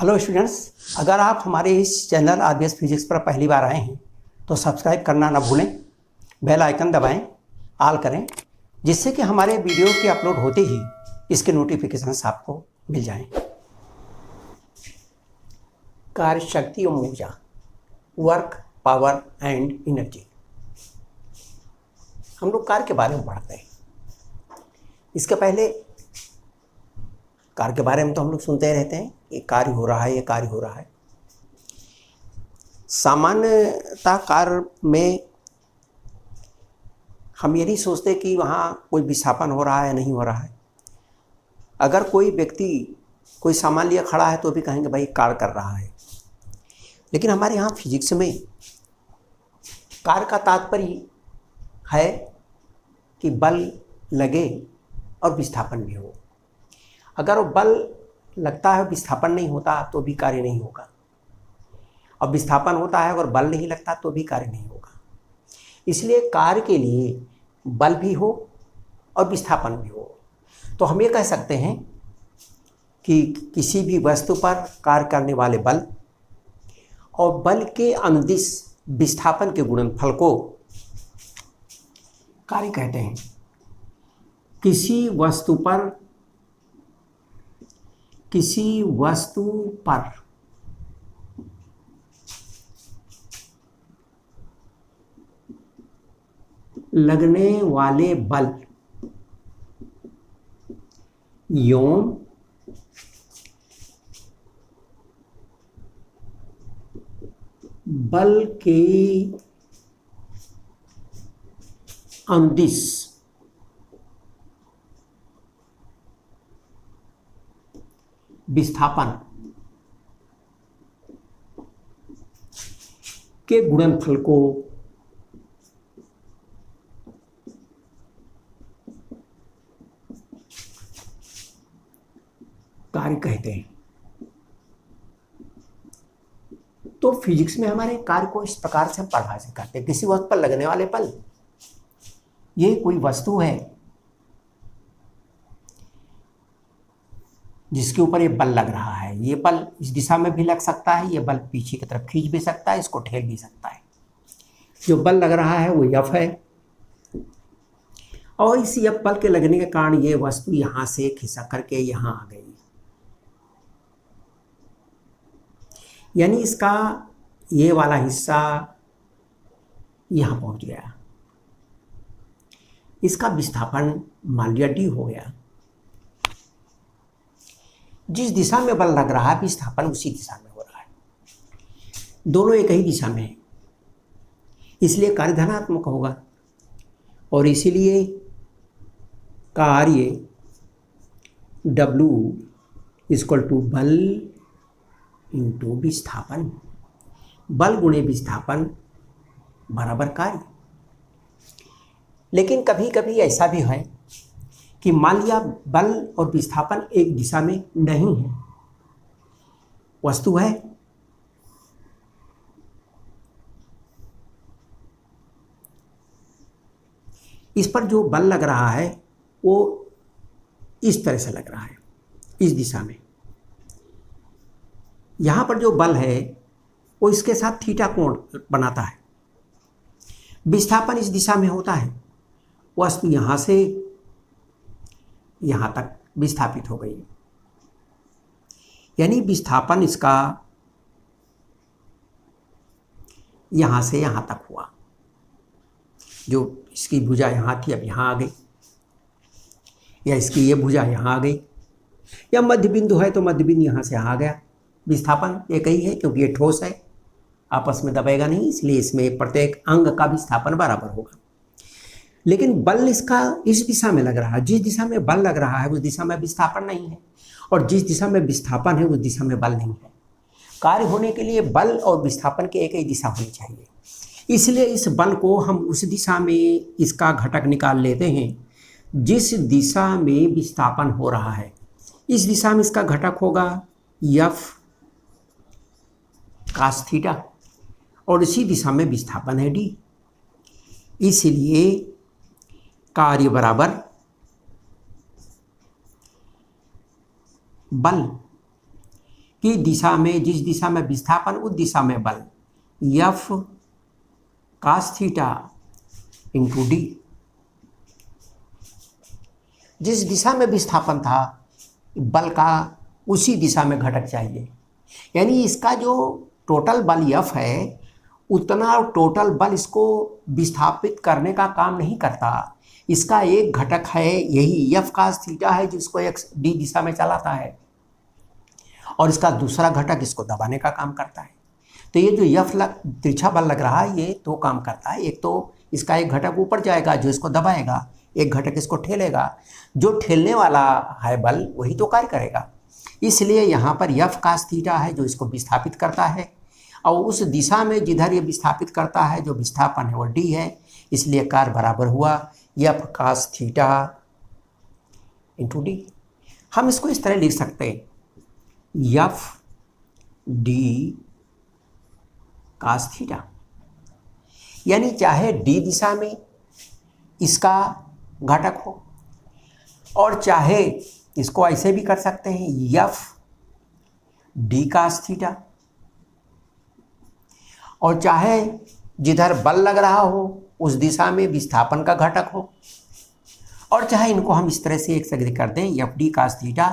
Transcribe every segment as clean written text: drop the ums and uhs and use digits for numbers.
Hello students, अगर आप हमारे इस चैनल आरबीएस फिजिक्स पर पहली बार आए हैं तो सब्सक्राइब करना ना भूलें, बेल आइकन दबाएं, ऑल करें, जिससे कि हमारे वीडियो के अपलोड होते ही इसके नोटिफिकेशंस आपको मिल जाएं। कार्य शक्ति और ऊर्जा, वर्क, पावर एंड एनर्जी। हम लोग कार्य के बारे में पढ़ते हैं। इसके पहले कार्य के बारे में तो हम लोग सुनते रहते हैं, ये कार्य हो रहा है, ये कार्य हो रहा है। सामान्यतः कार्य में हम ये नहीं सोचते कि वहाँ कोई विस्थापन हो रहा है या नहीं हो रहा है। अगर कोई व्यक्ति कोई सामान लिए खड़ा है तो भी कहेंगे भाई कार्य कर रहा है। लेकिन हमारे यहाँ फिजिक्स में कार्य का तात्पर्य है कि बल लगे और विस्थापन भी हो। अगर वो बल लगता है विस्थापन नहीं होता तो भी कार्य नहीं होगा, और विस्थापन होता है अगर बल नहीं लगता तो भी कार्य नहीं होगा। इसलिए कार्य के लिए बल भी हो और विस्थापन भी हो। तो हम ये कह सकते हैं कि किसी भी वस्तु पर कार्य करने वाले बल और बल के अनुदिश विस्थापन के गुणनफल को कार्य कहते हैं। किसी वस्तु पर लगने वाले बल एवं बल के अनुदिश विस्थापन के गुणनफल को कार्य कहते हैं। तो फिजिक्स में हमारे कार्य को इस प्रकार से हम परिभाषित करते हैं। किसी वस्तु पर लगने वाले बल, ये कोई वस्तु है जिसके ऊपर ये बल लग रहा है। ये बल इस दिशा में भी लग सकता है, ये बल पीछे की तरफ खींच भी सकता है, इसको ठेल भी सकता है। जो बल लग रहा है वो एफ है, और इस एफ बल के लगने के कारण ये वस्तु यहां से खिसक करके यहां आ गई, यानी इसका ये वाला हिस्सा यहां पहुंच गया। इसका विस्थापन मान लिया डी हो गया। जिस दिशा में बल लग रहा है विस्थापन उसी दिशा में हो रहा है, दोनों एक ही दिशा में है, इसलिए कार्य धनात्मक होगा। और इसीलिए कार्य W = बल इंटू विस्थापन, बल गुणे विस्थापन बराबर कार्य। लेकिन कभी कभी ऐसा भी है कि मान लिया बल और विस्थापन एक दिशा में नहीं है, वस्तु है, इस पर जो बल लग रहा है वो इस तरह से लग रहा है, इस दिशा में। यहां पर जो बल है वो इसके साथ थीटा कोण बनाता है। विस्थापन इस दिशा में होता है, वस्तु यहां से यहां तक विस्थापित हो गई, यानी विस्थापन इसका यहां से यहां तक हुआ। जो इसकी भुजा यहां थी अब यहां आ गई, या इसकी ये भुजा यहां आ गई, या मध्य बिंदु है तो मध्य बिंदु यहां से आ गया। विस्थापन एक ही है क्योंकि ये ठोस है, आपस में दबेगा नहीं, इसलिए इसमें प्रत्येक अंग का विस्थापन बराबर होगा। लेकिन बल इसका इस दिशा में लग रहा है, जिस दिशा में बल लग रहा है उस दिशा में विस्थापन नहीं है, और जिस दिशा में विस्थापन है उस दिशा में बल नहीं है। कार्य होने के लिए बल और विस्थापन की एक ही दिशा होनी चाहिए, इसलिए इस बल को हम उस दिशा में इसका घटक निकाल लेते हैं जिस दिशा में विस्थापन हो रहा है। इस दिशा में इसका घटक होगा F cos थीटा, और इसी दिशा में विस्थापन है D। इसलिए कार्य बराबर बल की दिशा में, जिस दिशा में विस्थापन उस दिशा में बल, F cos theta into D. जिस दिशा में विस्थापन था बल का उसी दिशा में घटक चाहिए, यानी इसका जो टोटल बल F है उतना टोटल बल इसको विस्थापित करने का काम नहीं करता। इसका एक घटक है यही F cos थीटा है जिसको x डी दिशा में चलाता है, और इसका दूसरा घटक इसको दबाने का काम करता है। तो ये जो F तिरछा बल लग रहा है ये दो काम करता है। एक तो इसका एक घटक ऊपर जाएगा जो इसको दबाएगा, एक घटक इसको ठेलेगा। जो ठेलने वाला है बल वही तो कार्य करेगा। इसलिए यहाँ पर F cos थीटा है जो इसको विस्थापित करता है, और उस दिशा में जिधर ये विस्थापित करता है जो विस्थापन है वो डी है। इसलिए कार्य बराबर हुआ F cos theta into D. हम इसको इस तरह लिख सकते हैं F डी cos थीटा, यानी चाहे डी दिशा में इसका घटक हो और चाहे इसको ऐसे भी कर सकते हैं F डी cos थीटा, और चाहे जिधर बल लग रहा हो उस दिशा में विस्थापन का घटक हो, और चाहे इनको हम इस तरह से एक से कर दें F डी cos थीटा।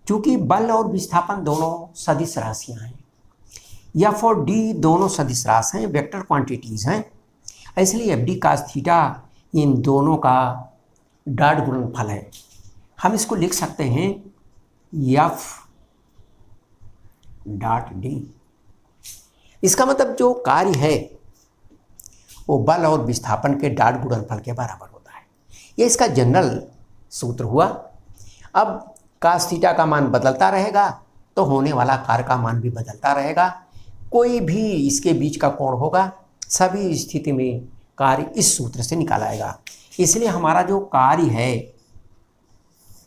चूँकि बल और विस्थापन दोनों सदिश राशियाँ हैं, F और D दोनों सदिश राशि हैं, वेक्टर क्वांटिटीज़ हैं, इसलिए F D cos theta in दोनों का डॉट गुणनफल है। हम इसको लिख सकते हैं F डॉट डी। इसका मतलब जो कार्य है वो बल और विस्थापन के डॉट गुणनफल के बराबर होता है। ये इसका जनरल सूत्र हुआ। अब cos थीटा का मान बदलता रहेगा तो होने वाला कार्य का मान भी बदलता रहेगा। कोई भी इसके बीच का कोण होगा, सभी स्थिति में कार्य इस सूत्र से निकालाएगा। इसलिए हमारा जो कार्य है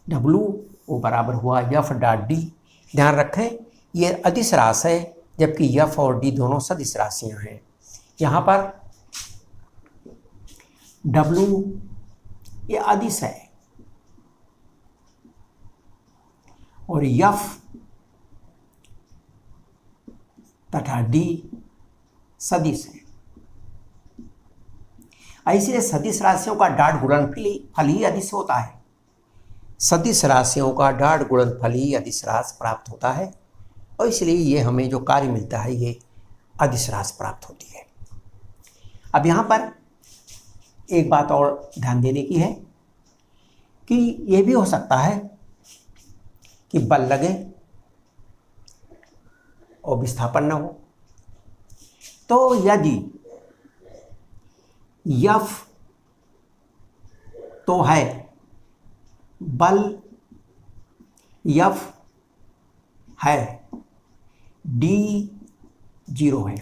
W वो बराबर हुआ F डॉट डी। ध्यान रखें ये अदिश राशि है जबकि F और D दोनों सदिश राशियाँ हैं। यहाँ पर W ये अदिश है और F तथा D सदिश है। ऐसे सदिश राशियों का डॉट गुणनफल ही अदिश होता है। सदिश राशियों का डॉट गुणनफल ही अदिश राशि प्राप्त होता है, और इसलिए ये हमें जो कार्य मिलता है ये अदिश राशि प्राप्त होती है। अब यहाँ पर एक बात और ध्यान देने की है कि ये भी हो सकता है कि बल लगे और विस्थापन न हो। तो यदि F तो है, बल F है, D 0 है,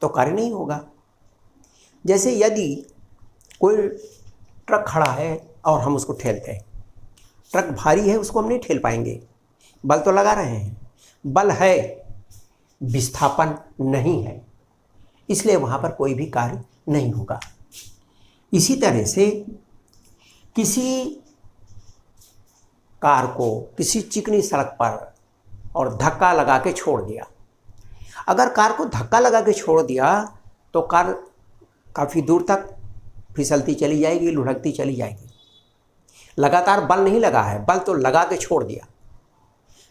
तो कार्य नहीं होगा। जैसे यदि कोई ट्रक खड़ा है और हम उसको ठेलते हैं, ट्रक भारी है उसको हम नहीं ठेल पाएंगे, बल तो लगा रहे हैं, बल है विस्थापन नहीं है, इसलिए वहाँ पर कोई भी कार्य नहीं होगा। इसी तरह से किसी कार को किसी चिकनी सड़क पर और धक्का लगा के छोड़ दिया। अगर कार को धक्का लगा के छोड़ दिया तो कार काफ़ी दूर तक फिसलती चली जाएगी, लुढ़कती चली जाएगी। लगातार बल नहीं लगा है, बल तो लगा के छोड़ दिया।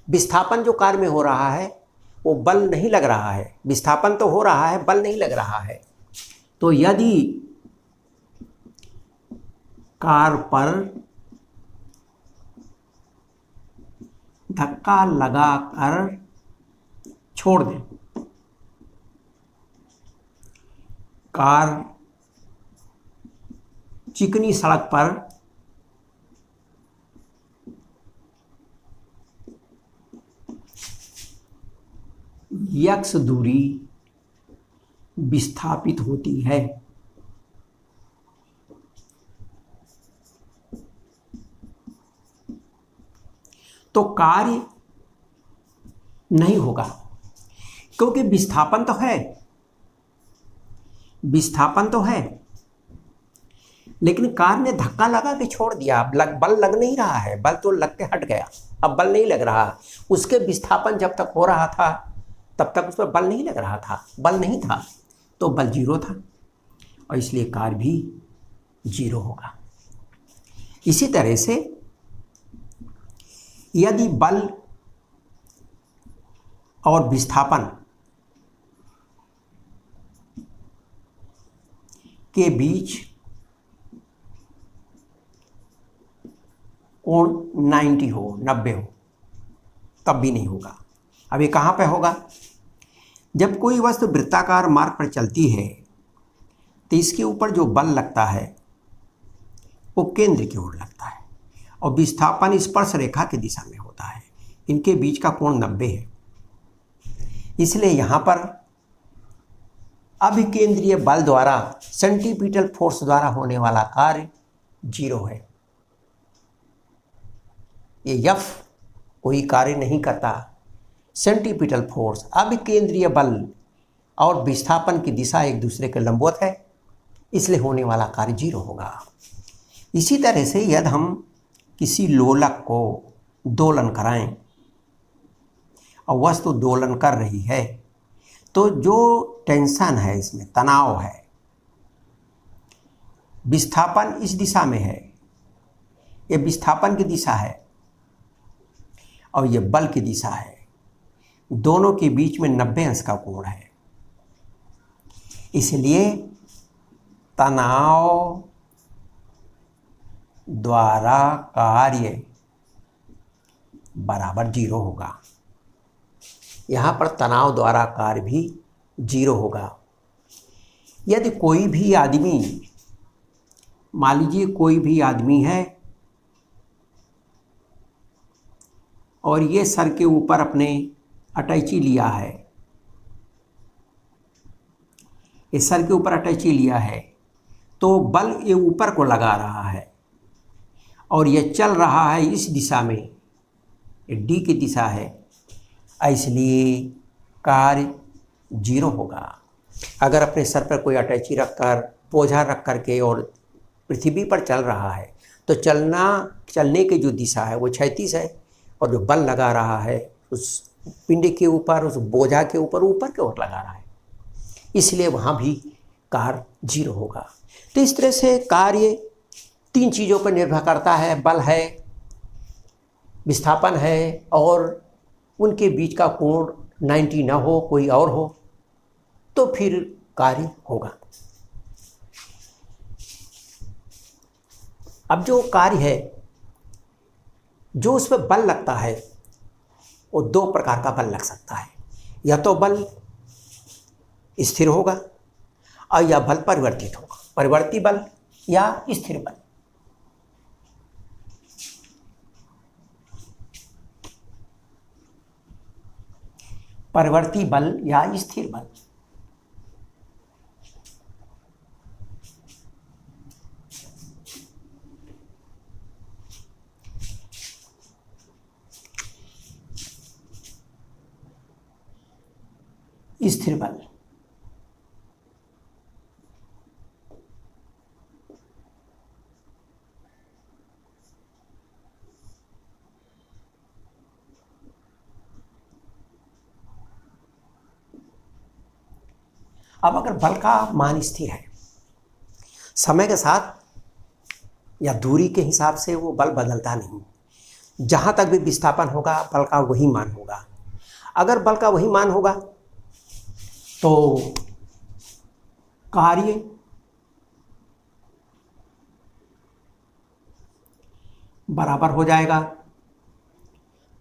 विस्थापन जो कार में हो रहा है वो बल नहीं लग रहा है, विस्थापन तो हो रहा है, बल नहीं लग रहा है। तो यदि कार पर धक्का लगाकर छोड़ दें, कार चिकनी सड़क पर x दूरी विस्थापित होती है, तो कार्य नहीं होगा, क्योंकि विस्थापन तो है, विस्थापन तो है, लेकिन कार ने धक्का लगा के छोड़ दिया। अब बल लग नहीं रहा है, बल तो लग के हट गया, अब बल नहीं लग रहा। उसके विस्थापन जब तक हो रहा था तब तक उस पर बल नहीं लग रहा था, बल नहीं था, तो बल जीरो था और इसलिए कार भी जीरो होगा। इसी तरह से यदि बल और विस्थापन के बीच कोण 90 हो, 90 हो, तब भी नहीं होगा। अब ये कहाँ पे होगा? जब कोई वस्तु वृत्ताकार मार्ग पर चलती है तो इसके ऊपर जो बल लगता है वो केंद्र की ओर लगता है और विस्थापन स्पर्श रेखा की दिशा में होता है। इनके बीच का कोण 90 है। इसलिए यहाँ पर अभिकेंद्रीय बल द्वारा सेंटीपिटल फोर्स द्वारा होने वाला कार्य जीरो है। ये F कोई कार्य नहीं करता। सेंटीपिटल फोर्स, अभिकेंद्रीय बल और विस्थापन की दिशा एक दूसरे के लंबवत है, इसलिए होने वाला कार्य जीरो होगा। इसी तरह से यदि हम किसी लोलक को दोलन कराएं और वस्तु दोलन कर रही है तो जो टेंशन है, इसमें तनाव है, विस्थापन इस दिशा में है, ये विस्थापन की दिशा है और ये बल की दिशा है, दोनों के बीच में 90 अंश का कोण है। इसलिए तनाव द्वारा कार्य बराबर जीरो होगा। यहाँ पर तनाव द्वारा कार्य भी जीरो होगा। यदि कोई भी आदमी, मान लीजिए कोई भी आदमी है और ये सर के ऊपर अपने अटैची लिया है, इस सर के ऊपर अटैची लिया है तो बल ये ऊपर को लगा रहा है और ये चल रहा है इस दिशा में, ये डी की दिशा है, इसलिए कार्य जीरो होगा। अगर अपने सर पर कोई अटैची रखकर, बोझा रख कर के और पृथ्वी पर चल रहा है तो चलने की जो दिशा है वो क्षैतिज है और जो बल लगा रहा है उस पिंड के ऊपर, उस बोझा के ऊपर, ऊपर की ओर लगा रहा है, इसलिए वहाँ भी कार्य जीरो होगा। तो इस तरह से कार्य 3 चीज़ों पर निर्भर करता है, बल है, विस्थापन है और उनके बीच का कोण 90 ना हो, कोई और हो, तो फिर कार्य होगा। अब जो कार्य है, जो उस पर बल लगता है, वो 2 प्रकार का बल लग सकता है। या तो बल स्थिर होगा और या बल परिवर्तित होगा, परिवर्ती बल या स्थिर बल। परिवर्ती बल या स्थिर बल। स्थिर बल अब अगर बल का मान स्थिर है, समय के साथ या दूरी के हिसाब से वो बल बदलता नहीं, जहाँ तक भी विस्थापन होगा बल का वही मान होगा। अगर बल का वही मान होगा तो कार्य बराबर हो जाएगा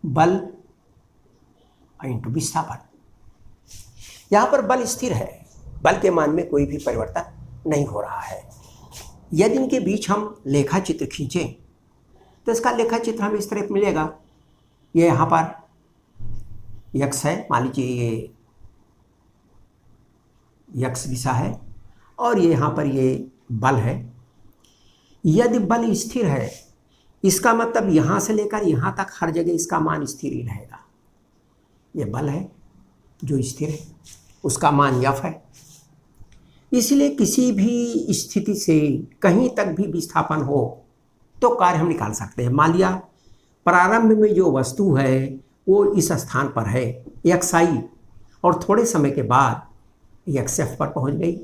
बल इंटू विस्थापन। यहाँ पर बल स्थिर है, बल के मान में कोई भी परिवर्तन नहीं हो रहा है। यदि इनके बीच हम लेखा चित्र खींचें तो इसका लेखा चित्र हमें इस तरह मिलेगा। ये यहाँ पर यक्स है, मान लीजिए ये यक्स दिशा है और ये यहाँ पर ये बल है। यदि बल स्थिर है, इसका मतलब यहाँ से लेकर यहाँ तक हर जगह इसका मान स्थिर ही रहेगा। ये बल है जो स्थिर है, उसका मान F है। इसलिए किसी भी स्थिति से कहीं तक भी विस्थापन हो तो कार्य हम निकाल सकते हैं। मान लिया प्रारंभ में जो वस्तु है वो इस स्थान पर है एक्स आई, और थोड़े समय के बाद एक्स एफ पर पहुंच गई।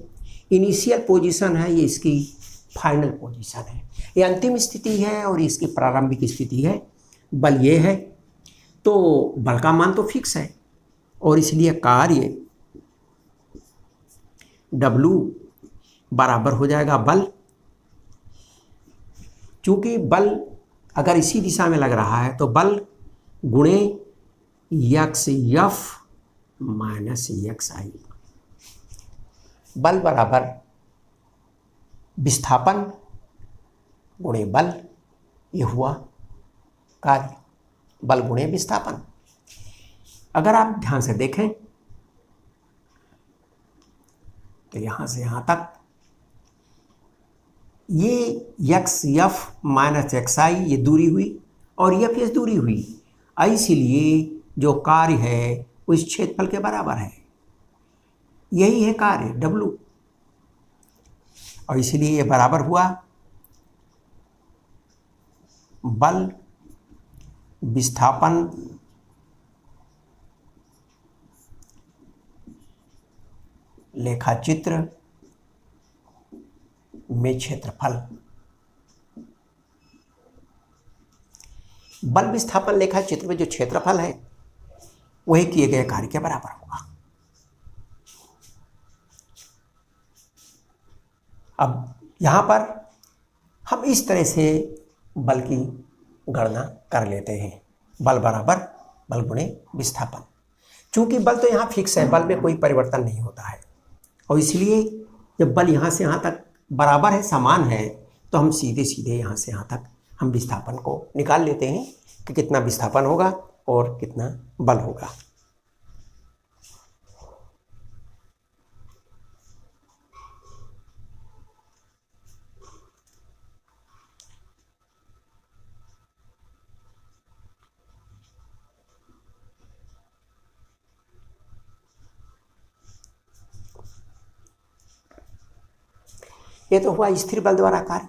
इनिशियल पोजीशन है, ये इसकी फाइनल पोजीशन है, ये अंतिम स्थिति है और इसकी प्रारंभिक स्थिति है। बल ये है, तो बल का मान तो फिक्स है और इसलिए कार्य W बराबर हो जाएगा बल। चूंकि बल अगर इसी दिशा में लग रहा है तो बल गुणे यक्स एफ माइनस एक्स आई। बल बराबर विस्थापन गुणे बल, ये हुआ कार्य, बल गुणे विस्थापन। अगर आप ध्यान से देखें तो यहां से यहां तक ये एक्स एफ माइनस एक्स आई ये दूरी हुई और एफ एस दूरी हुई, इसीलिए जो कार्य है वो इस क्षेत्रफल के बराबर है। यही है कार्य W, और इसीलिए ये बराबर हुआ बल विस्थापन लेखाचित्र में क्षेत्रफल। बल विस्थापन लेखा चित्र में जो क्षेत्रफल है वही किए गए कार्य के बराबर होगा। अब यहां पर हम इस तरह से बल की गणना कर लेते हैं, बल बराबर बल गुणे विस्थापन। चूंकि बल तो यहां फिक्स है, बल में कोई परिवर्तन नहीं होता है, और इसलिए जब बल यहां से यहां तक बराबर है, समान है, तो हम सीधे सीधे यहाँ से यहाँ तक हम विस्थापन को निकाल लेते हैं कि कितना विस्थापन होगा और कितना बल होगा। ये तो हुआ स्थिर बल द्वारा कार्य।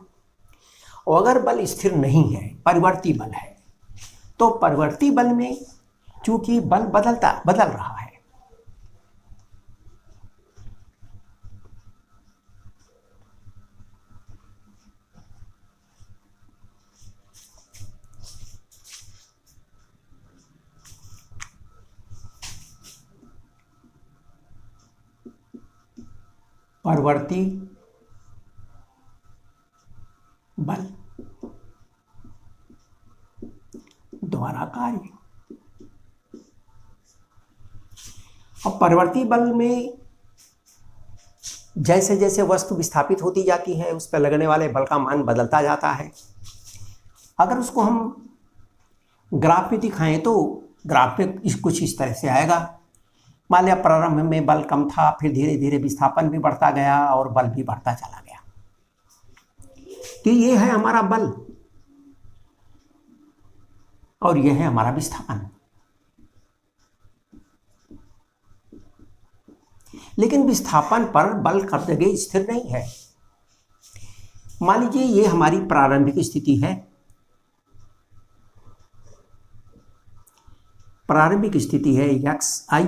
और अगर बल स्थिर नहीं है, परिवर्ती बल है, तो परिवर्ती बल में चूंकि बल बदल रहा है, परिवर्ती बल द्वारा कार्य। अब परिवर्ती बल में जैसे जैसे वस्तु विस्थापित होती जाती है उस पर लगने वाले बल का मान बदलता जाता है। अगर उसको हम ग्राफ में दिखाएं तो ग्राफ में कुछ इस तरह से आएगा। मान लिया प्रारंभ में बल कम था, फिर धीरे धीरे विस्थापन भी बढ़ता गया और बल भी बढ़ता चला गया। तो ये है हमारा बल और यह है हमारा विस्थापन। लेकिन विस्थापन पर बल कब जगह स्थिर नहीं है। मान लीजिए ये हमारी प्रारंभिक स्थिति है, प्रारंभिक स्थिति है एक्स आई,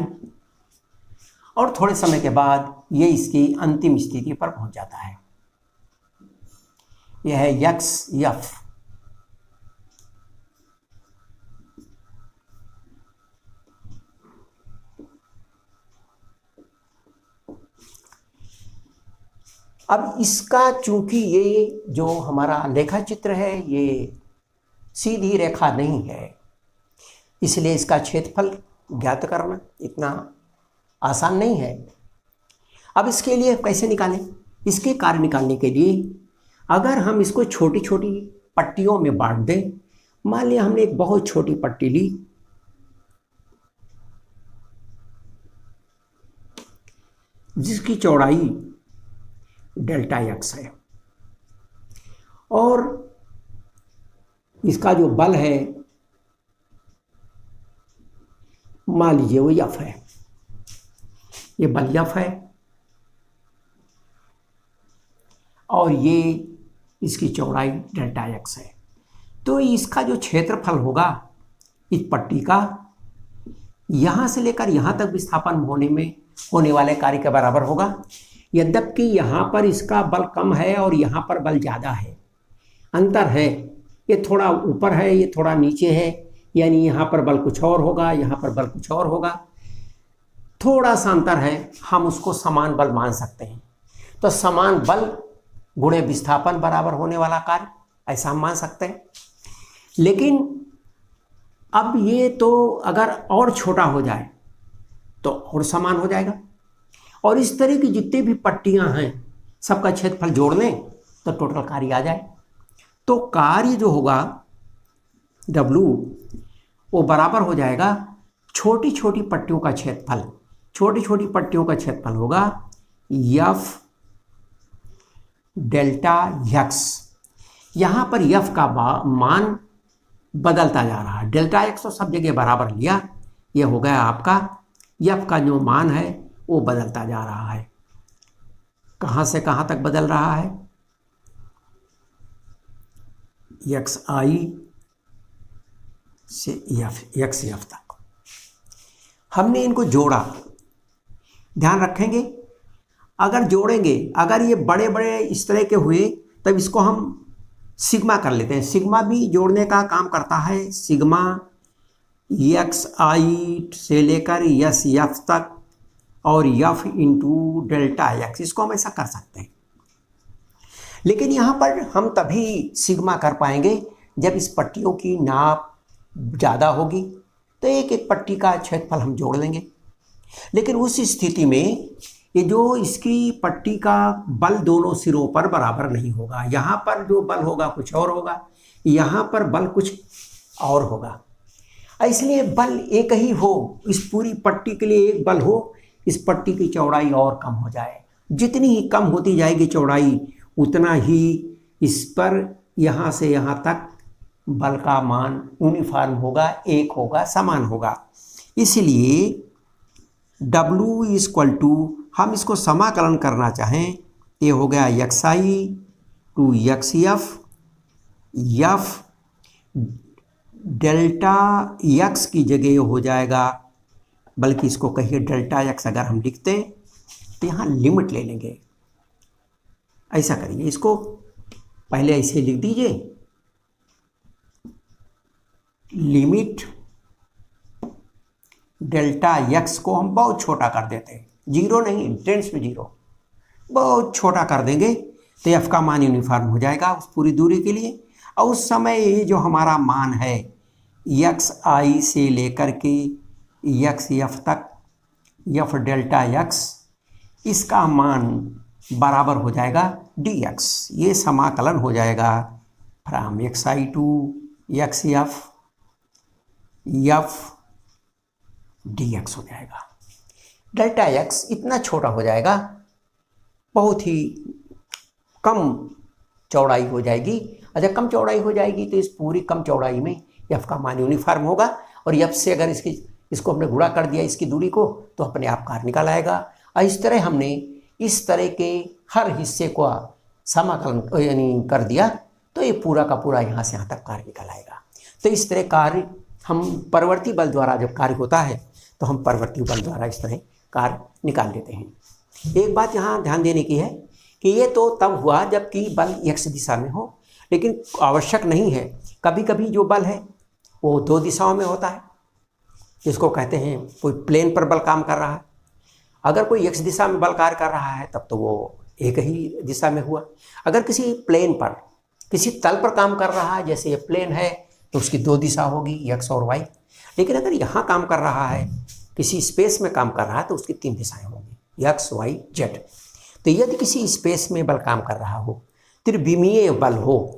और थोड़े समय के बाद ये इसकी अंतिम स्थिति पर पहुंच जाता है, यह है एक्स एफ। अब इसका चूंकि ये जो हमारा लेखा चित्र है ये सीधी रेखा नहीं है, इसलिए इसका क्षेत्रफल ज्ञात करना इतना आसान नहीं है। अब इसके लिए कैसे निकालें? इसके कार्य निकालने के लिए अगर हम इसको छोटी छोटी पट्टियों में बांट दें, मान लिया हमने एक बहुत छोटी पट्टी ली, जिसकी चौड़ाई डेल्टा एक्स है और इसका जो बल है मान लीजिए वो एफ है, ये बल एफ है। और ये इसकी चौड़ाई डेल्टा एक्स है। तो इसका जो क्षेत्रफल होगा इस पट्टी का, यहाँ से लेकर यहाँ तक विस्थापन होने में होने वाले कार्य के बराबर होगा। यद्यपि यहाँ पर इसका बल कम है और यहाँ पर बल ज़्यादा है, अंतर है, ये थोड़ा ऊपर है, ये थोड़ा नीचे है, यानी यहाँ पर बल कुछ और होगा, यहाँ पर बल कुछ और होगा, थोड़ा सा अंतर है, हम उसको समान बल मान सकते हैं। तो समान बल गुणे विस्थापन बराबर होने वाला कार्य, ऐसा हम मान सकते हैं। लेकिन अब ये तो अगर और छोटा हो जाए तो और समान हो जाएगा, और इस तरह की जितने भी पट्टियां हैं सबका क्षेत्रफल जोड़ लें तो टोटल कार्य आ जाए। तो कार्य जो होगा W वो बराबर हो जाएगा छोटी छोटी पट्टियों का क्षेत्रफल। छोटी छोटी पट्टियों का क्षेत्रफल होगा F डेल्टा एक्स। यहाँ पर F का मान बदलता जा रहा है, डेल्टा एक्स तो सब जगह बराबर लिया, ये हो गया आपका F का जो मान है वो बदलता जा रहा है। कहाँ से कहाँ तक बदल रहा है? XI से XF तक। हमने इनको जोड़ा, ध्यान रखेंगे अगर जोड़ेंगे, अगर ये बड़े बड़े इस तरह के हुए तब इसको हम सिग्मा कर लेते हैं। सिग्मा भी जोड़ने का काम करता है, सिग्मा XI से लेकर SF तक और F इंटू डेल्टा एक्स, इसको हम ऐसा कर सकते हैं। लेकिन यहाँ पर हम तभी सिग्मा कर पाएंगे जब इस पट्टियों की नाप ज़्यादा होगी, तो एक एक पट्टी का क्षेत्रफल हम जोड़ लेंगे। लेकिन उस स्थिति में ये जो इसकी पट्टी का बल दोनों सिरों पर बराबर नहीं होगा। यहाँ पर जो बल होगा कुछ और होगा, यहाँ पर बल कुछ और होगा। इसलिए बल एक ही हो, इस पूरी पट्टी के लिए एक बल हो, इस पट्टी की चौड़ाई और कम हो जाए। जितनी ही कम होती जाएगी चौड़ाई, उतना ही इस पर यहाँ से यहाँ तक बल का मान यूनिफॉर्म होगा, एक होगा, समान होगा। इसलिए W इक्वल टू, हम इसको समाकलन करना चाहें, ये हो गया XI to XF, F delta X की जगह ये हो जाएगा, बल्कि इसको कहिए डेल्टा एक्स अगर हम लिखते हैं तो यहाँ लिमिट ले लेंगे। ऐसा करिए, इसको पहले ऐसे लिख दीजिए, लिमिट डेल्टा एक्स को हम बहुत छोटा कर देते हैं, जीरो नहीं, टेंस में जीरो, बहुत छोटा कर देंगे तो एफ का मान यूनिफॉर्म हो जाएगा उस पूरी दूरी के लिए। और उस समय ये जो हमारा मान है XI से लेकर के XF तक, F डेल्टा एक्स, इसका मान बराबर हो जाएगा dx। ये समाकलन हो जाएगा from XI to XF, F dx हो जाएगा। डेल्टा एक्स इतना छोटा हो जाएगा, बहुत ही कम चौड़ाई हो जाएगी। और जब कम चौड़ाई हो जाएगी तो इस पूरी कम चौड़ाई में एफ का मान यूनिफॉर्म होगा, और एफ से अगर इसको हमने गुणा कर दिया इसकी दूरी को, तो अपने आप कार्य निकल आएगा। और इस तरह हमने इस तरह के हर हिस्से को समाकलन यानी कर दिया, तो ये पूरा का पूरा यहाँ से यहाँ तक कार्य निकल आएगा। तो इस तरह कार्य हम परवर्ती बल द्वारा जब कार्य होता है तो हम परवर्ती बल द्वारा इस तरह कार्य निकाल लेते हैं। एक बात यहाँ ध्यान देने की है कि ये तो तब हुआ जबकि बल x दिशा में हो, लेकिन आवश्यक नहीं है। कभी कभी जो बल है वो दो दिशाओं में होता है, जिसको कहते हैं कोई प्लेन पर बल काम कर रहा है। अगर कोई x दिशा में बल कार्य कर रहा है तब तो वो एक ही दिशा में हुआ। अगर किसी प्लेन पर, किसी तल पर काम कर रहा है, जैसे ये प्लेन है, तो उसकी दो दिशा होगी x और y। लेकिन अगर यहाँ काम कर रहा है, किसी स्पेस में काम कर रहा है, तो उसकी तीन दिशाएं होंगी x, y, z। तो यदि किसी स्पेस में बल काम कर रहा हो, त्रिविमीय बल हो,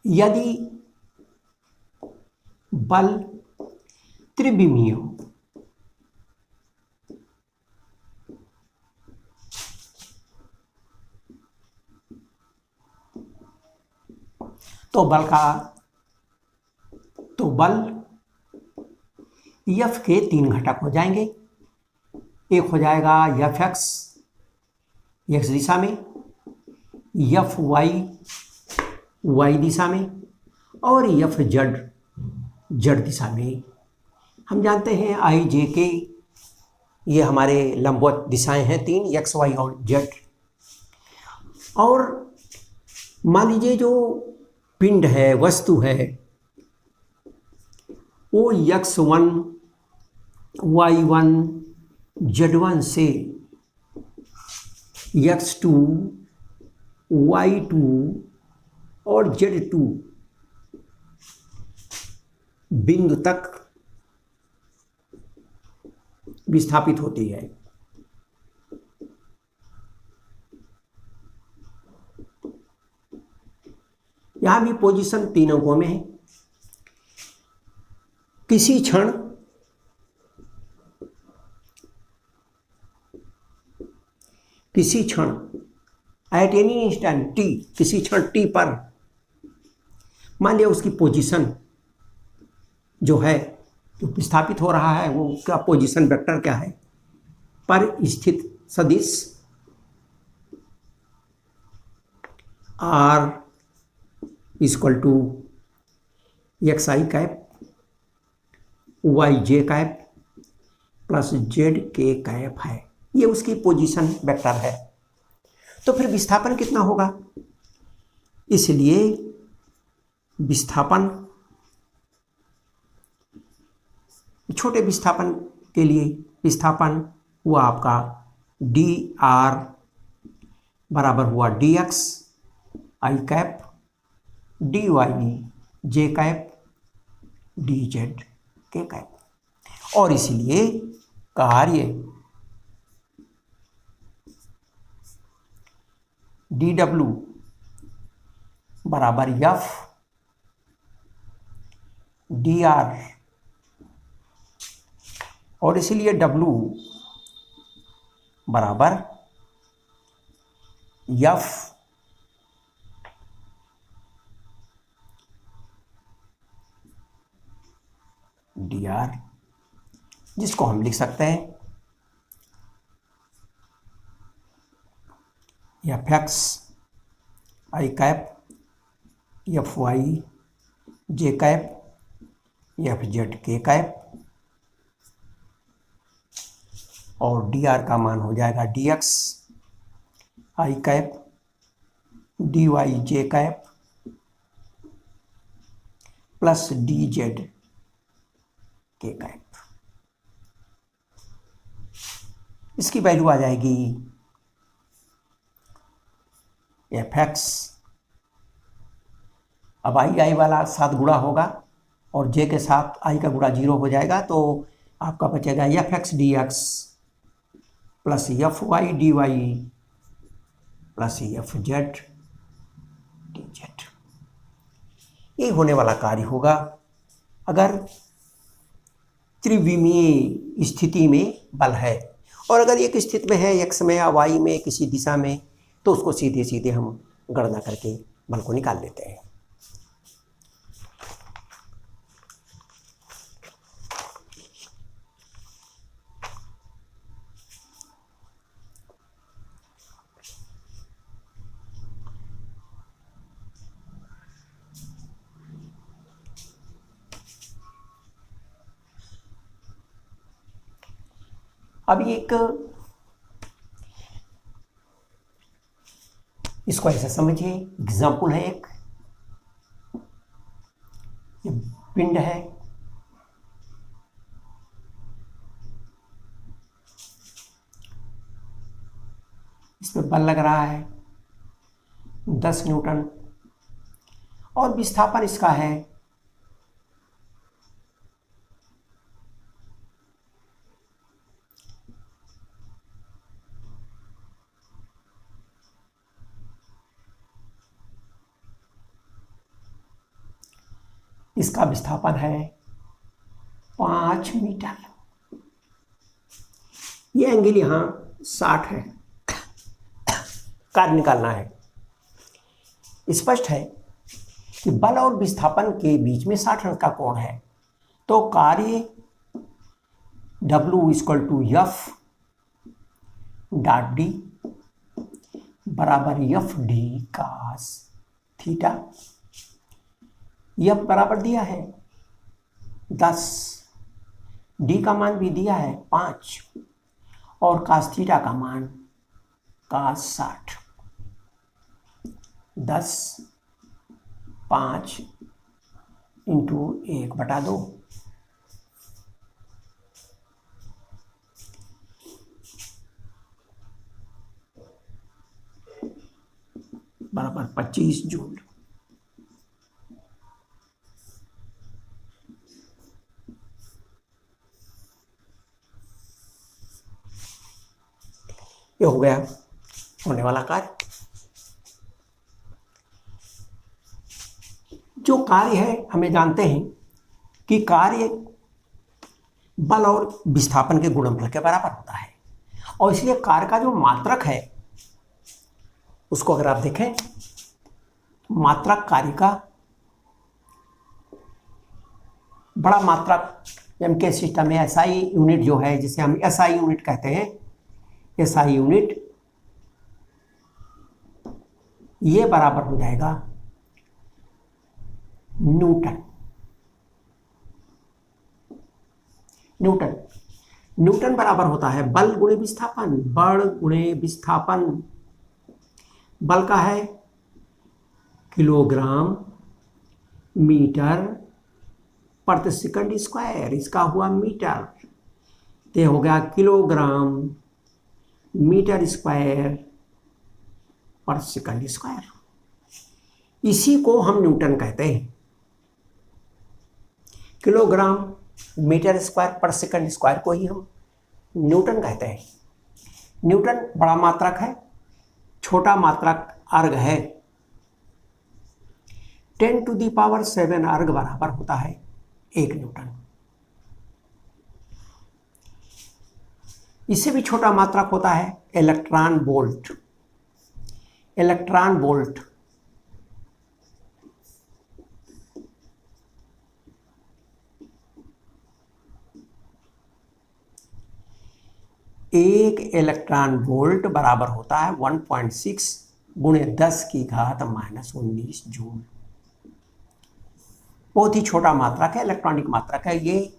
यदि बल त्रिविमीय हो, तो बल F के 3 घटक हो जाएंगे। एक हो जाएगा Fx x दिशा में, Fy y दिशा में, और Fz z दिशा में। हम जानते हैं I J K ये हमारे लंबवत दिशाएं हैं 3, x y और z। और मान लीजिए जो पिंड है, वस्तु है, वो x1 y1 z1 से x2 y2 और z2 बिंदु तक विस्थापित होती है। यहां भी पोजीशन 3 अंकों में है। किसी क्षण एट एनी इंस्टेंट टी, किसी क्षण टी पर मान लिया उसकी पोजीशन जो है, जो विस्थापित हो रहा है, वो उसका पोजीशन वेक्टर क्या है, पर स्थित सदिश r equal to X I cap Y J cap plus Z K cap है। ये उसकी पोजीशन वेक्टर है। तो फिर विस्थापन कितना होगा? इसलिए विस्थापन, छोटे विस्थापन के लिए विस्थापन हुआ आपका डी आर बराबर हुआ D x I cap D Y J cap D Z K cap. और इसलिए कार्य डी डब्ल्यू बराबर एफ डी आर, और इसलिए W बराबर F dr, जिसको हम लिख सकते हैं Fx आई कैप Fy जे कैप Fz के कैप, और dr का मान हो जाएगा dx आई कैप dy जे कैप प्लस dz के कैप। इसकी वैल्यू आ जाएगी Fx, अब आई वाला साथ गुणा होगा और j के साथ i का गुणा 0 हो जाएगा, तो आपका बचेगा Fx dx plus Fy dy plus Fz dz। ये होने वाला कार्य होगा अगर त्रिविमीय स्थिति में बल है। और अगर एक स्थिति में है x में या y में किसी दिशा में, तो उसको सीधे सीधे हम गणना करके बल को निकाल लेते हैं। अब एक इसको ऐसे समझिए, एग्जाम्पल है एक, ये पिंड है, इस पे बल लग रहा है 10 न्यूटन और विस्थापन इसका है इसका विस्थापन है 5 मीटर। ये एंगल यहाँ 60 है, कार्य निकालना है। स्पष्ट है कि बल और विस्थापन के बीच में 60 अंश का कोण है, तो कार्य W = F डॉट डी बराबर FD cos थीटा। F बराबर दिया है 10, डी का मान भी दिया है 5 और cos थीटा का मान cos 60। 10 5 इंटू 1/2 बराबर 25 जूल। ये हो गया होने वाला कार्य। जो कार्य है हमें जानते हैं कि कार्य बल और विस्थापन के गुणनफल के बराबर होता है, और इसलिए कार्य का जो मात्रक है उसको अगर आप देखें, मात्रक कार्य का बड़ा मात्रक एम के सिस्टम में एसआई यूनिट जो है, जिसे हम एसआई यूनिट कहते हैं, एसआई यूनिट ये बराबर हो जाएगा न्यूटन। न्यूटन न्यूटन बराबर होता है बल गुणे विस्थापन। बल गुणे विस्थापन, बल का है किलोग्राम मीटर प्रति सेकंड स्क्वायर, इसका हुआ मीटर, तो हो गया किलोग्राम मीटर स्क्वायर पर सेकंड स्क्वायर। इसी को हम न्यूटन कहते हैं। किलोग्राम मीटर स्क्वायर पर सेकंड स्क्वायर को ही हम न्यूटन कहते हैं। न्यूटन बड़ा मात्रक है, छोटा मात्रक अर्ग है। 10⁷ अर्ग बराबर होता है 1 न्यूटन। इससे भी छोटा मात्रक होता है electron volt. Electron volt 1 electron volt बराबर होता है 1.6 × 10⁻⁻19 जूल। बहुत ही छोटा मात्रक है, इलेक्ट्रॉनिक मात्रक है। ये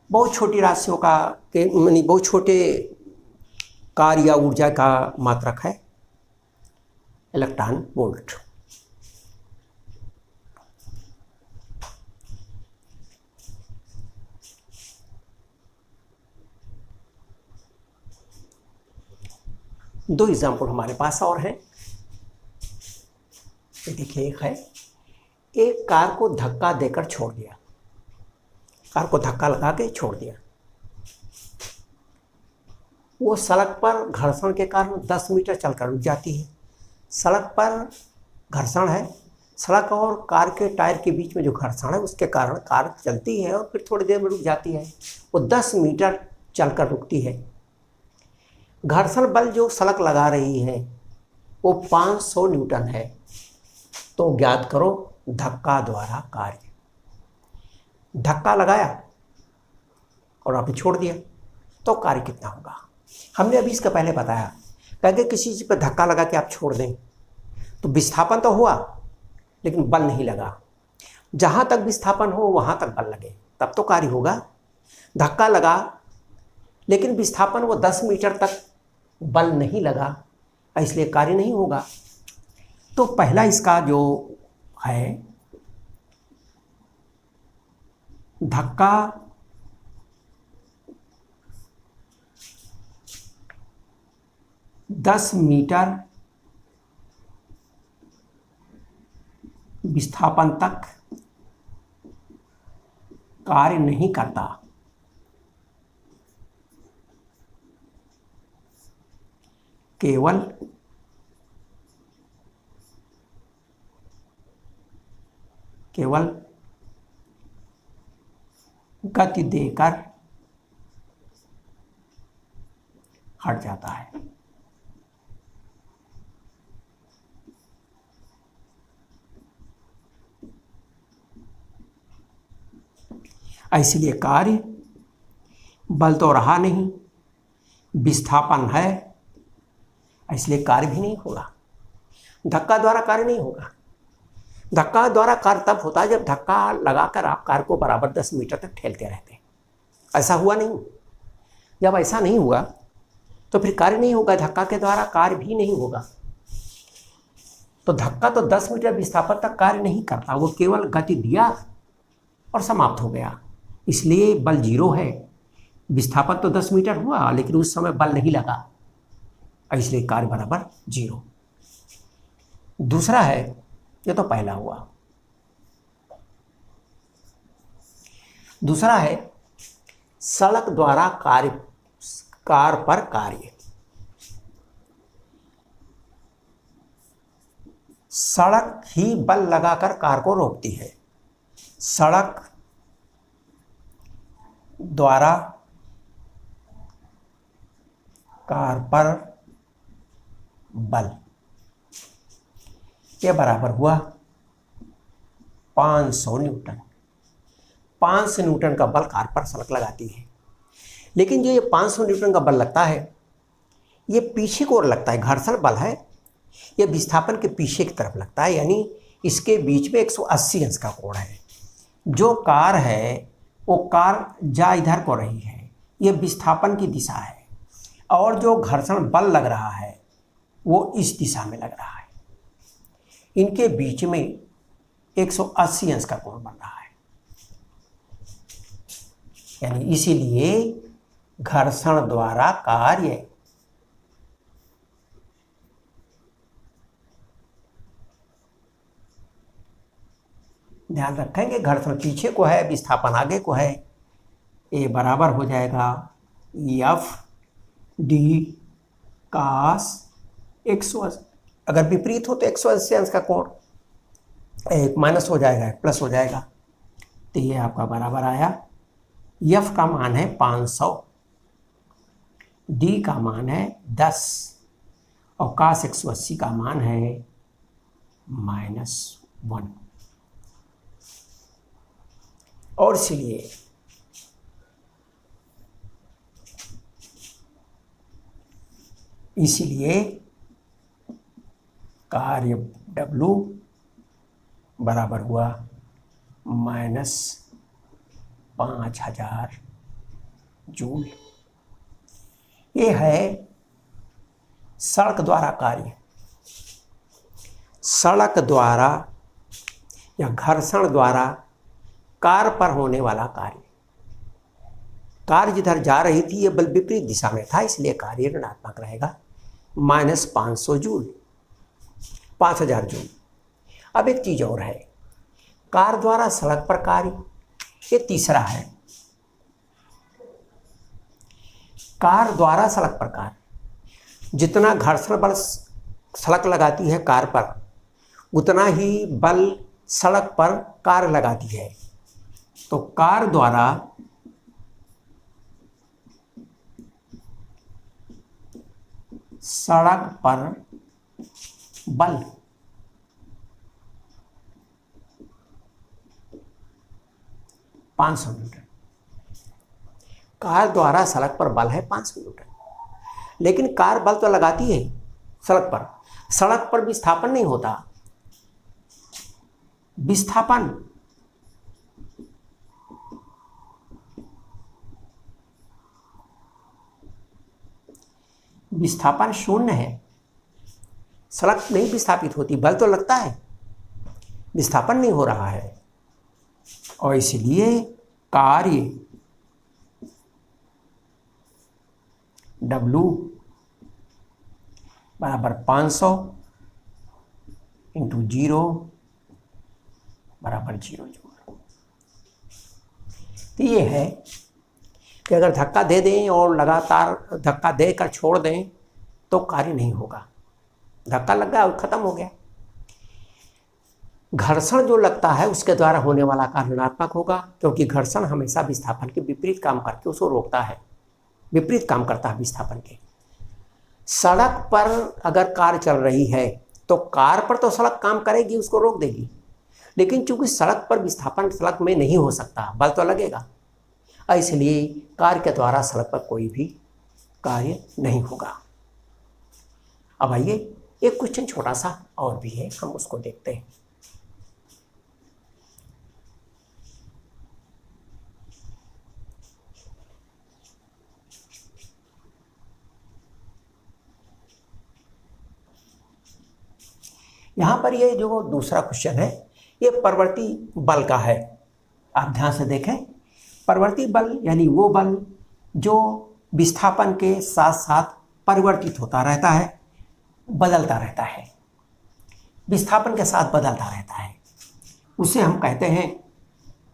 बहुत छोटी राशियों का यानी बहुत छोटे कार्य या ऊर्जा का मात्रक है इलेक्ट्रॉन वोल्ट। दो एग्जाम्पल हमारे पास और हैं। देखिए, एक है, एक कार को धक्का देकर छोड़ दिया, कार को धक्का लगा के छोड़ दिया। वो सड़क पर घर्षण के कारण 10 मीटर चलकर रुक जाती है। सड़क पर घर्षण है, सड़क और कार के टायर के बीच में जो घर्षण है उसके कारण कार चलती है और फिर थोड़ी देर में रुक जाती है। वो 10 मीटर चलकर रुकती है। घर्षण बल जो सड़क लगा रही है वो 500 न्यूटन है। तो ज्ञात करो धक्का द्वारा कार्य। धक्का लगाया और आपने छोड़ दिया तो कार्य कितना होगा। हमने अभी इसका पहले बताया कि अगर किसी चीज़ पर धक्का लगा के आप छोड़ दें तो विस्थापन तो हुआ लेकिन बल नहीं लगा। जहाँ तक विस्थापन हो वहाँ तक बल लगे तब तो कार्य होगा। धक्का लगा लेकिन विस्थापन वो 10 मीटर तक बल नहीं लगा, इसलिए कार्य नहीं होगा। तो पहला इसका जो है धक्का दस मीटर विस्थापन तक कार्य नहीं करता। केवल गति देकर हट जाता है। इसलिए कार्य बल तो रहा नहीं, विस्थापन है, इसलिए कार्य भी नहीं होगा। धक्का द्वारा कार्य नहीं होगा। धक्का द्वारा कार्य तब होता है जब धक्का लगाकर आप कार को बराबर 10 मीटर तक ठेलते रहते हैं। ऐसा हुआ नहीं। जब ऐसा नहीं हुआ तो फिर कार्य नहीं होगा, धक्का के द्वारा कार्य भी नहीं होगा। तो धक्का तो 10 मीटर विस्थापन तक कार्य नहीं करता, वो केवल गति दिया और समाप्त हो गया। इसलिए बल 0 है। विस्थापन तो 10 मीटर हुआ लेकिन उस समय बल नहीं लगा, इसलिए कार्य बराबर 0। दूसरा है, ये तो पहला हुआ। दूसरा है सड़क द्वारा कार्य, कार पर कार्य। सड़क ही बल लगाकर कार को रोकती है। सड़क द्वारा कार पर बल, ये बराबर हुआ 500 न्यूटन। 500 न्यूटन का बल कार पर सड़क लगाती है। लेकिन जो ये 500 न्यूटन का बल लगता है, ये पीछे की ओर लगता है। घर्षण बल है, ये विस्थापन के पीछे की तरफ लगता है, यानी इसके बीच में 180 अंश का कोण है। जो कार है वो कार जा इधर को रही है, ये विस्थापन की दिशा है, और जो घर्षण बल लग रहा है वो इस दिशा में लग रहा है। इनके बीच में 180 अंश का कोण बन रहा है। यानी इसीलिए घर्षण द्वारा कार्य ध्यान रखेंगे, घर्षण पीछे को है, विस्थापन आगे को है। ये बराबर हो जाएगा एफ डी कास 180। अगर विपरीत हो तो 180 अंश का कोण, एक माइनस हो जाएगा, एक प्लस हो जाएगा। तो ये आपका बराबर आया, एफ का मान है 500, डी का मान है 10 और कास 180 का मान है -1। और इसीलिए कार्य W बराबर हुआ -5000 जूल। ये है सड़क द्वारा कार्य। सड़क द्वारा या घर्षण द्वारा कार पर होने वाला कार्य। कार जिधर जा रही थी ये बल विपरीत दिशा में था, इसलिए कार्य ऋणात्मक रहेगा, -500 जूल, 5000 जूल। अब एक चीज और है, कार द्वारा सड़क पर कार्य, ये तीसरा है। कार द्वारा सड़क पर कार्य, जितना घर्षण बल सड़क लगाती है कार पर, उतना ही बल सड़क पर कार लगाती है। तो कार द्वारा सड़क पर बल $500 न्यूटन। कार द्वारा सड़क पर बल है 500 न्यूटन, लेकिन कार बल तो लगाती है सड़क पर। सड़क पर विस्थापन नहीं होता। विस्थापन शून्य है। सड़क नहीं विस्थापित होती, बल तो लगता है, विस्थापन नहीं हो रहा है। और इसलिए कार्य W बराबर 500 × 0 बराबर 0 जूल। तो ये है कि अगर धक्का दे दें और लगातार धक्का देकर छोड़ दें तो कार्य नहीं होगा। धक्का लग गया और खत्म हो गया। घर्षण जो लगता है उसके द्वारा होने वाला कार्य ऋणात्मक होगा, क्योंकि घर्षण हमेशा विस्थापन के विपरीत काम करके उसको रोकता है, विपरीत काम करता है विस्थापन के। सड़क पर अगर कार चल रही है तो कार पर तो सड़क काम करेगी, उसको रोक देगी, लेकिन चूंकि सड़क पर विस्थापन सड़क में नहीं हो सकता, बल तो लगेगा, और इसलिए कार्य के द्वारा सड़क पर कोई भी कार्य नहीं होगा। अब आइए एक क्वेश्चन छोटा सा और भी है, हम उसको देखते हैं। यहाँ पर ये जो दूसरा क्वेश्चन है ये परवर्ती बल का है। आप ध्यान से देखें, परवर्ती बल यानी वो बल जो विस्थापन के साथ साथ परिवर्तित होता रहता है, बदलता रहता है, विस्थापन के साथ बदलता रहता है, उसे हम कहते हैं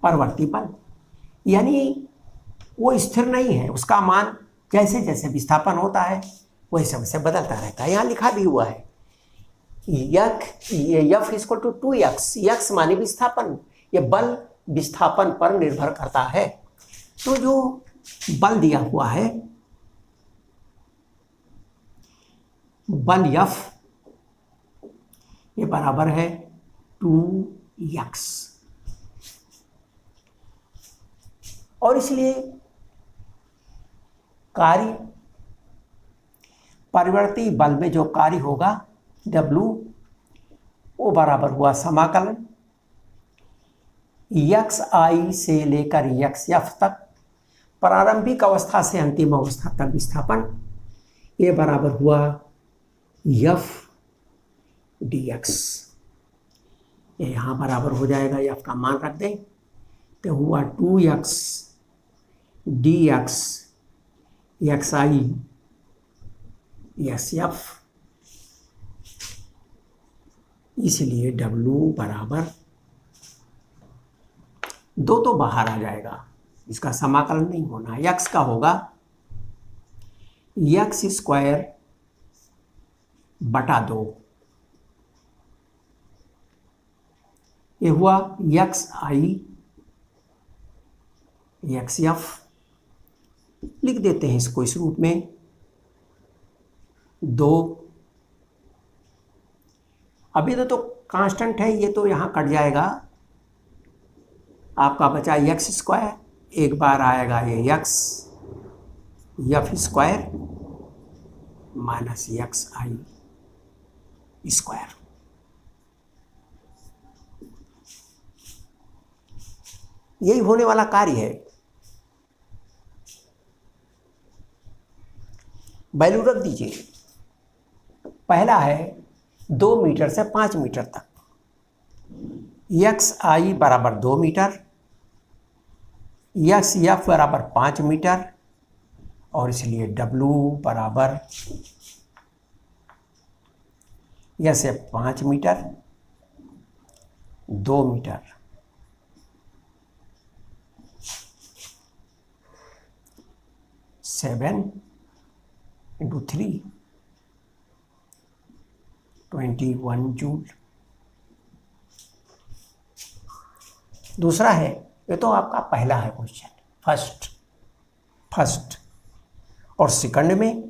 परवर्ती बल। यानी वो स्थिर नहीं है, उसका मान जैसे जैसे विस्थापन होता है वैसे वैसे बदलता रहता है। यहाँ लिखा भी हुआ है F equal to 2x, x माने विस्थापन, ये बल विस्थापन पर निर्भर करता है। तो जो बल दिया हुआ है बल F ये बराबर है 2x, और इसलिए कार्य परिवर्ती बल में जो कार्य होगा W वो बराबर हुआ समाकलन xi से लेकर xf तक, प्रारंभिक अवस्था से अंतिम अवस्था तक विस्थापन, ये बराबर हुआ f dx। ये यहाँ बराबर हो जाएगा, f का मान रख दें तो हुआ 2x dx xi sf, इसलिए W बराबर 2 तो बाहर आ जाएगा, इसका समाकलन नहीं होना, x का होगा x स्क्वायर बटा 2, ये हुआ xi xf, लिख देते हैं इसको इस रूप में 2। अभी तो कांस्टेंट है, ये तो यहाँ कट जाएगा, आपका बचा x स्क्वायर, एक बार आएगा ये x f square minus xi square. यही होने वाला कार्य है। वैल्यू रख दीजिए, पहला है 2 मीटर से 5 मीटर तक, xi बराबर 2 मीटर, xf बराबर 5 मीटर, और इसलिए W बराबर यह से 5 metre 2 metre, seven into 3 21 joule. दूसरा है, ये तो आपका पहला है क्वेश्चन, फर्स्ट, और सेकंड में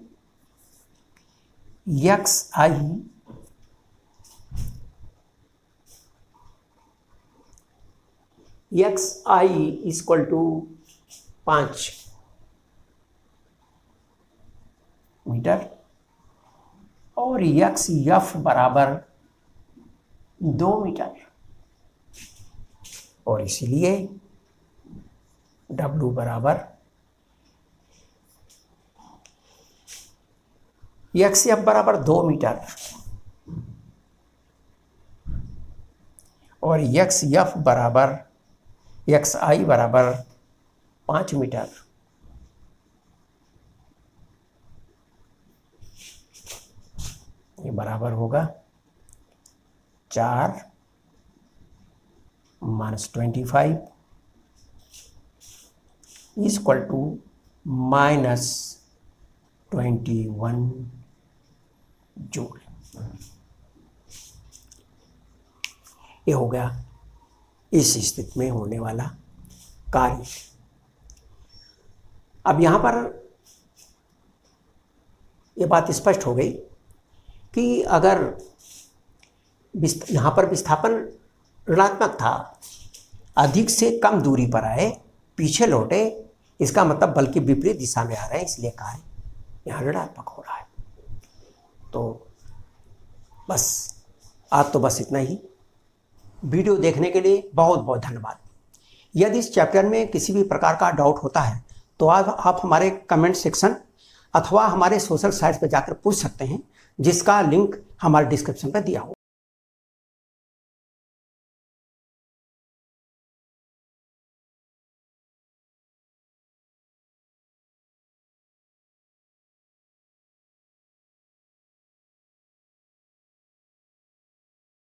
xi इक्वल टू 5 मीटर और xf बराबर 2 मीटर, और इसीलिए W बराबर xf बराबर 2 मीटर और xf बराबर xi बराबर 5 मीटर। ये बराबर होगा 4 minus 25 equal to minus 21 joule. ये हो गया इस स्थिति में होने वाला कार्य। अब यहाँ पर ये बात स्पष्ट हो गई कि अगर यहाँ पर विस्थापन ऋणात्मक था, अधिक से कम दूरी पर आए, पीछे लौटे इसका मतलब बल्कि विपरीत दिशा में आ रहे हैं, इसलिए कहा है यहाँ ऋणात्मक हो रहा है। तो बस आज तो बस इतना ही। वीडियो देखने के लिए बहुत बहुत धन्यवाद। यदि इस चैप्टर में किसी भी प्रकार का डाउट होता है तो आप हमारे कमेंट सेक्शन अथवा हमारे सोशल साइट्स पर जाकर पूछ सकते हैं, जिसका लिंक हमारे डिस्क्रिप्शन पर दिया होगा।